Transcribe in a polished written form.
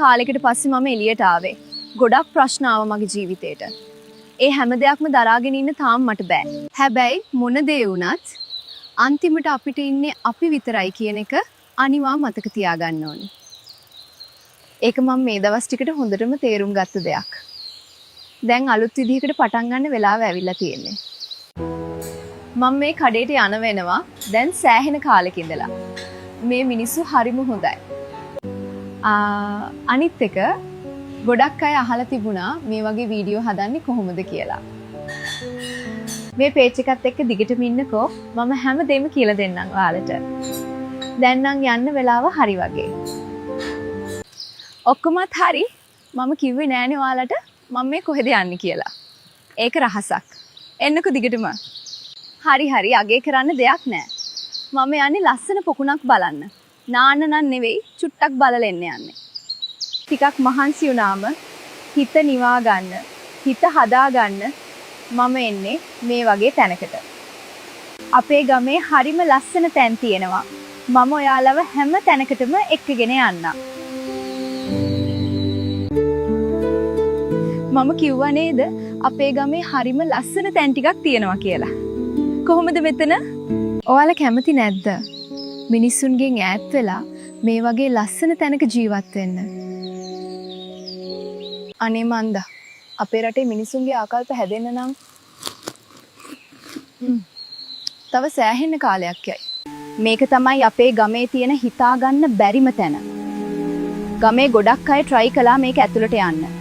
කාලෙකට පස්සේ මම එළියට ආවේ. ගොඩක් ප්‍රශ්න ආවා මගේ ජීවිතේට. ඒ හැම දෙයක්ම දරාගෙන ඉන්න තාම මට බෑ. හැබැයි මොන දේ වුණත් අන්තිමට අපිට ඉන්නේ අපි විතරයි කියන එක අනිවා මතක තියාගන්න ඕනේ. ඒක මම මේ දවස් ටිකට හොඳටම තේරුම් ගත්ත දෙයක්. දැන් අලුත් විදිහකට පටන් ගන්න වෙලාව ඇවිල්ලා තියෙන්නේ. මම මේ කඩේට යන වෙනවා දැන් සෑහෙන කාලෙක ඉඳලා. මේ මිනිස්සු හරිම හොඳයි. අනිත් එක ගොඩක් අය අහලා තිබුණා මේ වගේ වීඩියෝ හදන්නේ කොහොමද කියලා. මේ පේජ් එකත් එක්ක දිගටම ඉන්නකෝ මම හැමදේම කියලා දෙන්නම් ඔයාලට. දැන් නම් යන්න වෙලාව හරි වගේ. ඔක්කොමත් හරි. මම කිව්වේ නෑනේ ඔයාලට මම මේ කොහෙද යන්නේ කියලා. ඒක රහසක්. එන්නකෝ දිගටම. හරි අගේ කරන්න දෙයක් නෑ. මම යන්නේ ලස්සන පොකුණක් බලන්න. නාන්න නම් නෙවෙයි චුට්ටක් බලලා එන්න යන්නේ. ටිකක් මහන්සි වුණාම හිත නිවා ගන්න, හිත හදා ගන්න මම එන්නේ මේ වගේ තැනකට. අපේ ගමේ හරිම ලස්සන තැන් තියෙනවා. මම ඔයාලව හැම තැනකටම එක්කගෙන යන්නම්. මම කිව්වා නේද අපේ ගමේ හරිම ලස්සන තැන් ටිකක් තියෙනවා කියලා. කොහොමද මෙතන? ඔයාලා කැමති නැද්ද? මිනිස්සුන්ගෙන් ඈත් වෙලා මේ වගේ ලස්සන තැනක ජීවත් වෙන්න. අනේ මන්දා අපේ රටේ මිනිස්සුන්ගේ ආකල්ප හැදෙන්න නම් තව සෑහෙන කාලයක් යයි. මේක තමයි අපේ ගමේ තියෙන හිතා ගන්න බැරිම තැන. ගමේ ගොඩක් අය try කළා මේක ඇතුළට යන්න.